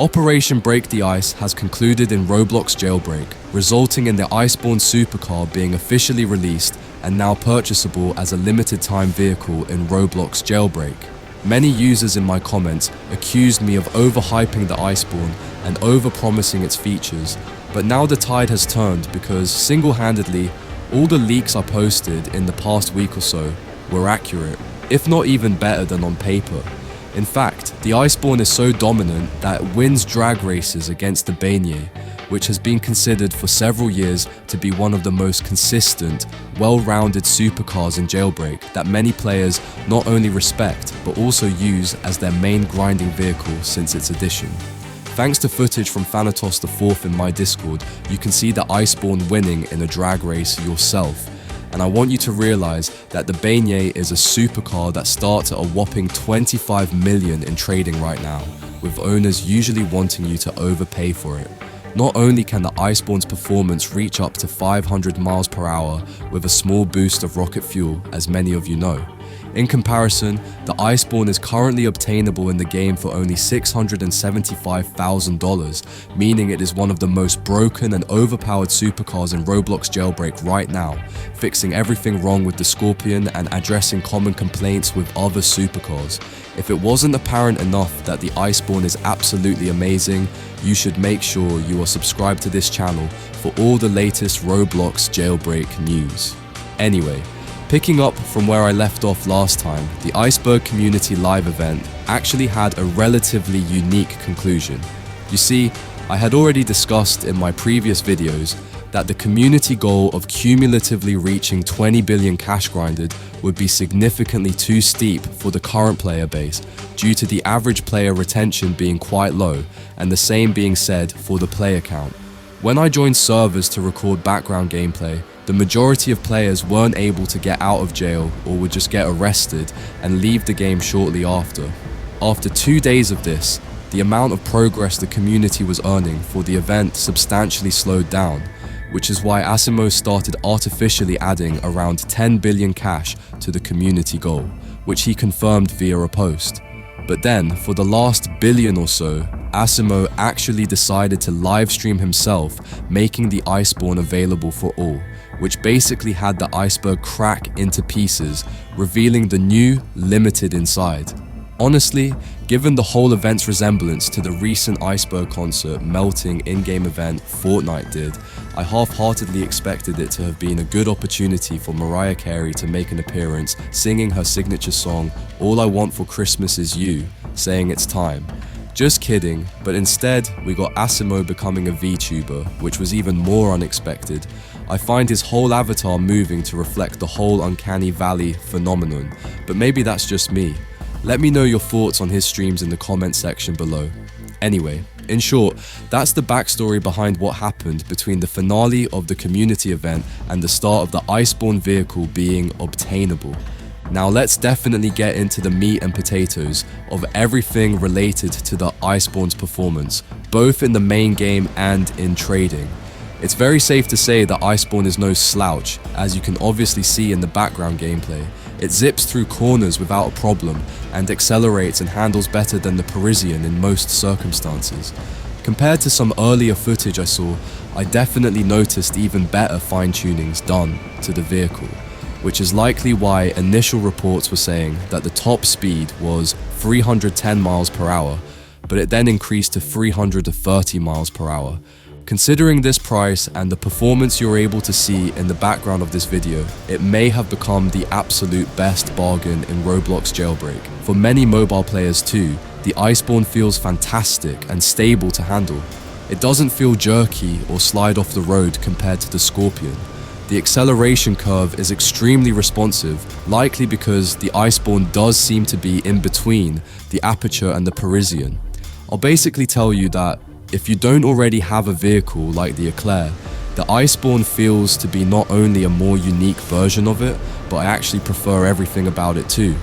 Operation Break the Ice has concluded in Roblox Jailbreak, resulting in the Iceborn Supercar being officially released and now purchasable as a limited-time vehicle in Roblox Jailbreak. Many users in my comments accused me of overhyping the Iceborn and overpromising its features, but now the tide has turned because single-handedly, all the leaks I posted in the past week or so were accurate, if not even better than on paper. In fact, the Iceborn is so dominant that it wins drag races against the Beignet, which has been considered for several years to be one of the most consistent, well-rounded supercars in Jailbreak that many players not only respect but also use as their main grinding vehicle since its addition. Thanks to footage from Thanatos4 in my Discord, you can see the Iceborn winning in a drag race yourself. And I want you to realize that the Beignet is a supercar that starts at a whopping 25 million in trading right now, with owners usually wanting you to overpay for it. Not only can the Iceborn's performance reach up to 500 miles per hour with a small boost of rocket fuel, as many of you know. In comparison, the Iceborn is currently obtainable in the game for only $675,000, meaning it is one of the most broken and overpowered supercars in Roblox Jailbreak right now, fixing everything wrong with the Scorpion and addressing common complaints with other supercars. If it wasn't apparent enough that the Iceborn is absolutely amazing, you should make sure you are subscribed to this channel for all the latest Roblox Jailbreak news. Anyway, picking up from where I left off last time, the Iceberg Community Live event actually had a relatively unique conclusion. You see, I had already discussed in my previous videos that the community goal of cumulatively reaching 20 billion cash grinded would be significantly too steep for the current player base due to the average player retention being quite low, and the same being said for the player count. When I joined servers to record background gameplay, the majority of players weren't able to get out of jail or would just get arrested and leave the game shortly after. After 2 days of this, the amount of progress the community was earning for the event substantially slowed down, which is why Asimo started artificially adding around 10 billion cash to the community goal, which he confirmed via a post. But then, for the last billion or so, Asimo actually decided to livestream himself, making the Iceborn available for all, which basically had the iceberg crack into pieces, revealing the new, limited inside. Honestly, given the whole event's resemblance to the recent Iceberg concert melting in-game event Fortnite did, I half-heartedly expected it to have been a good opportunity for Mariah Carey to make an appearance singing her signature song, All I Want for Christmas Is You, saying it's time. Just kidding, but instead we got Asimo becoming a VTuber, which was even more unexpected. I find his whole avatar moving to reflect the whole Uncanny Valley phenomenon, but maybe that's just me. Let me know your thoughts on his streams in the comment section below. Anyway, in short, that's the backstory behind what happened between the finale of the community event and the start of the Iceborn vehicle being obtainable. Now let's definitely get into the meat and potatoes of everything related to the Iceborn's performance, both in the main game and in trading. It's very safe to say that Iceborn is no slouch, as you can obviously see in the background gameplay. It zips through corners without a problem and accelerates and handles better than the Parisian in most circumstances. Compared to some earlier footage I saw, I definitely noticed even better fine-tunings done to the vehicle, which is likely why initial reports were saying that the top speed was 310 miles per hour, but it then increased to 330 miles per hour. Considering this price and the performance you're able to see in the background of this video, it may have become the absolute best bargain in Roblox Jailbreak. For many mobile players too, the Iceborn feels fantastic and stable to handle. It doesn't feel jerky or slide off the road compared to the Scorpion. The acceleration curve is extremely responsive, likely because the Iceborn does seem to be in between the Aperture and the Parisian. I'll basically tell you that if you don't already have a vehicle like the Eclair, the Iceborn feels to be not only a more unique version of it, but I actually prefer everything about it too.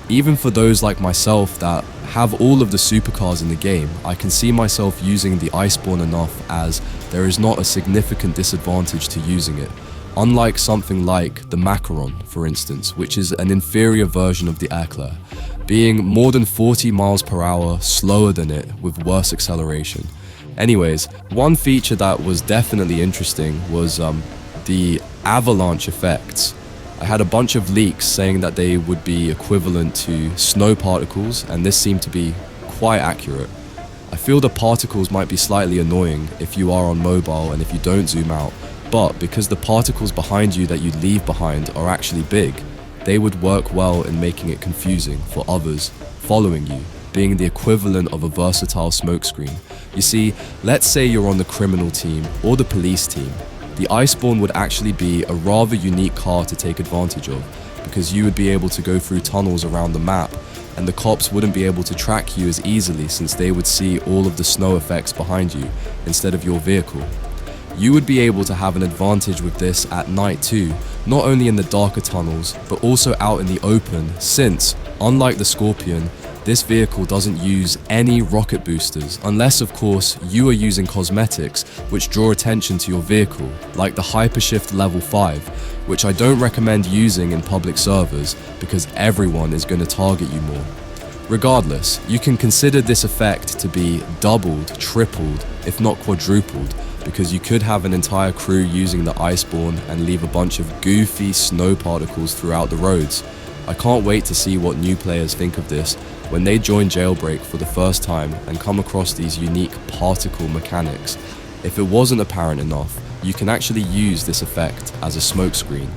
Even for those like myself that have all of the supercars in the game, I can see myself using the Iceborn enough as there is not a significant disadvantage to using it. Unlike something like the Macaron, for instance, which is an inferior version of the Eclair. being more than 40 miles per hour slower than it with worse acceleration. Anyways, one feature that was definitely interesting was the avalanche effects. I had a bunch of leaks saying that they would be equivalent to snow particles, and this seemed to be quite accurate. I feel the particles might be slightly annoying if you are on mobile and if you don't zoom out, but because the particles behind you that you leave behind are actually big, they would work well in making it confusing for others following you, being the equivalent of a versatile smokescreen. You see, let's say you're on the criminal team or the police team. The Iceborn would actually be a rather unique car to take advantage of, because you would be able to go through tunnels around the map, and the cops wouldn't be able to track you as easily since they would see all of the snow effects behind you instead of your vehicle. You would be able to have an advantage with this at night too, not only in the darker tunnels, but also out in the open, since, unlike the Scorpion, this vehicle doesn't use any rocket boosters, unless of course you are using cosmetics which draw attention to your vehicle, like the Hypershift level 5, which I don't recommend using in public servers because everyone is going to target you more. Regardless, you can consider this effect to be doubled, tripled, if not quadrupled, because you could have an entire crew using the Iceborn and leave a bunch of goofy snow particles throughout the roads. I can't wait to see what new players think of this when they join Jailbreak for the first time and come across these unique particle mechanics. If it wasn't apparent enough, you can actually use this effect as a smokescreen,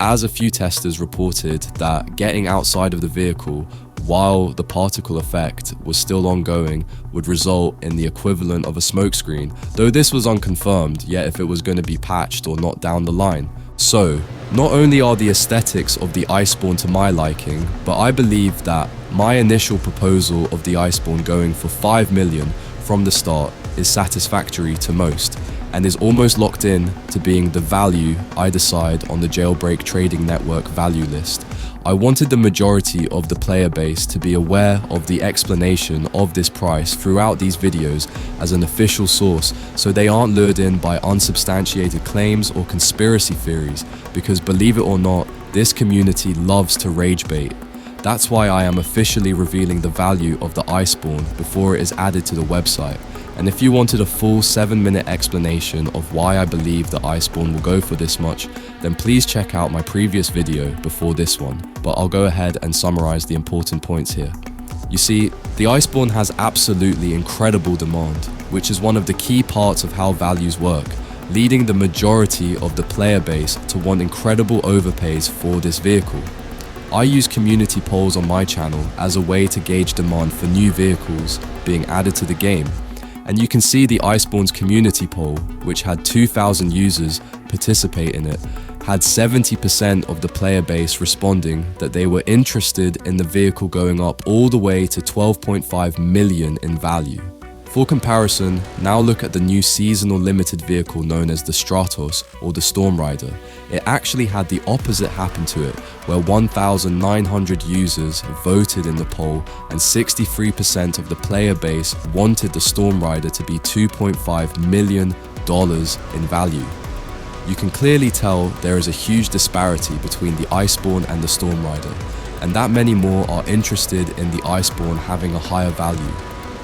as a few testers reported that getting outside of the vehicle while the particle effect was still ongoing would result in the equivalent of a smokescreen, though this was unconfirmed yet if it was going to be patched or not down the line. So, not only are the aesthetics of the Iceborn to my liking, but I believe that my initial proposal of the Iceborn going for 5 million from the start is satisfactory to most, and is almost locked in to being the value I decide on the Jailbreak Trading Network value list. I wanted the majority of the player base to be aware of the explanation of this price throughout these videos as an official source, so they aren't lured in by unsubstantiated claims or conspiracy theories, because believe it or not, this community loves to rage bait. That's why I am officially revealing the value of the Iceborn before it is added to the website. And if you wanted a full 7-minute explanation of why I believe the Iceborn will go for this much, then please check out my previous video before this one, but I'll go ahead and summarize the important points here. You see, the Iceborn has absolutely incredible demand, which is one of the key parts of how values work, leading the majority of the player base to want incredible overpays for this vehicle. I use community polls on my channel as a way to gauge demand for new vehicles being added to the game. And you can see the Iceborn's community poll, which had 2,000 users participate in it, had 70% of the player base responding that they were interested in the vehicle going up all the way to 12.5 million in value. For comparison, now look at the new seasonal limited vehicle known as the Stratos or the Storm Rider. It actually had the opposite happen to it, where 1,900 users voted in the poll and 63% of the player base wanted the Storm Rider to be $2.5 million in value. You can clearly tell there is a huge disparity between the Iceborn and the Storm Rider, and that many more are interested in the Iceborn having a higher value.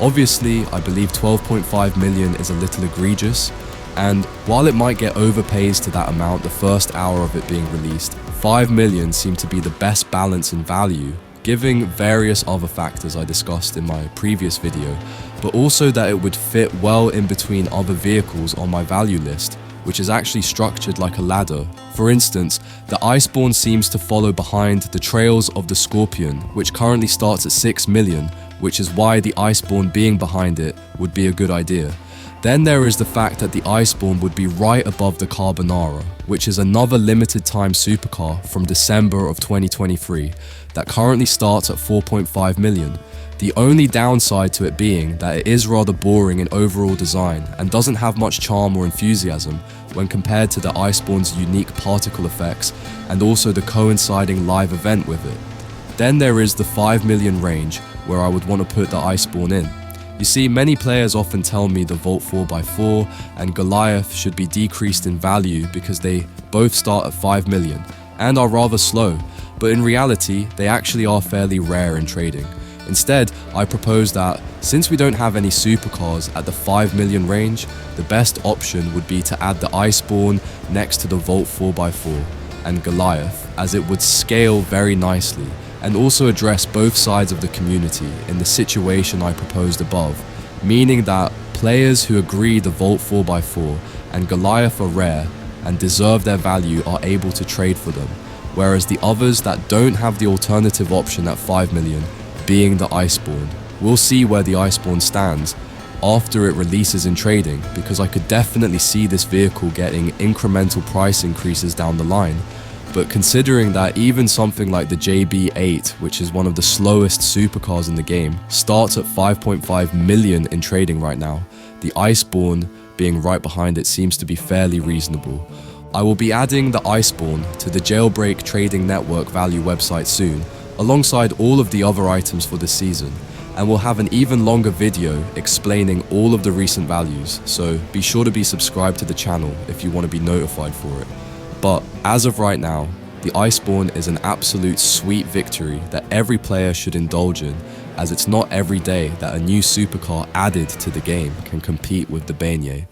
Obviously, I believe 12.5 million is a little egregious, and while it might get overpays to that amount the first hour of it being released, 5 million seemed to be the best balance in value, giving various other factors I discussed in my previous video, but also that it would fit well in between other vehicles on my value list, which is actually structured like a ladder. For instance, the Iceborn seems to follow behind the trails of the Scorpion, which currently starts at 6 million, which is why the Iceborn being behind it would be a good idea. Then there is the fact that the Iceborn would be right above the Carbonara, which is another limited time supercar from December of 2023 that currently starts at 4.5 million. The only downside to it being that it is rather boring in overall design and doesn't have much charm or enthusiasm when compared to the Iceborn's unique particle effects and also the coinciding live event with it. Then there is the 5 million range where I would want to put the Iceborn in. You see, many players often tell me the Volt 4x4 and Goliath should be decreased in value because they both start at 5 million and are rather slow, but in reality, they actually are fairly rare in trading. Instead, I propose that, since we don't have any supercars at the 5 million range, the best option would be to add the Iceborn next to the Volt 4x4 and Goliath, as it would scale very nicely and also address both sides of the community in the situation I proposed above, meaning that players who agree the Volt 4x4 and Goliath are rare and deserve their value are able to trade for them, whereas the others that don't have the alternative option at 5 million, being the Iceborn. We'll see where the Iceborn stands after it releases in trading, because I could definitely see this vehicle getting incremental price increases down the line. But considering that even something like the JB8, which is one of the slowest supercars in the game, starts at 5.5 million in trading right now, the Iceborn being right behind it seems to be fairly reasonable. I will be adding the Iceborn to the Jailbreak Trading Network value website soon, alongside all of the other items for this season, and we'll have an even longer video explaining all of the recent values, so be sure to be subscribed to the channel if you want to be notified for it. But as of right now, the Iceborn is an absolute sweet victory that every player should indulge in, as it's not every day that a new supercar added to the game can compete with the Beignet.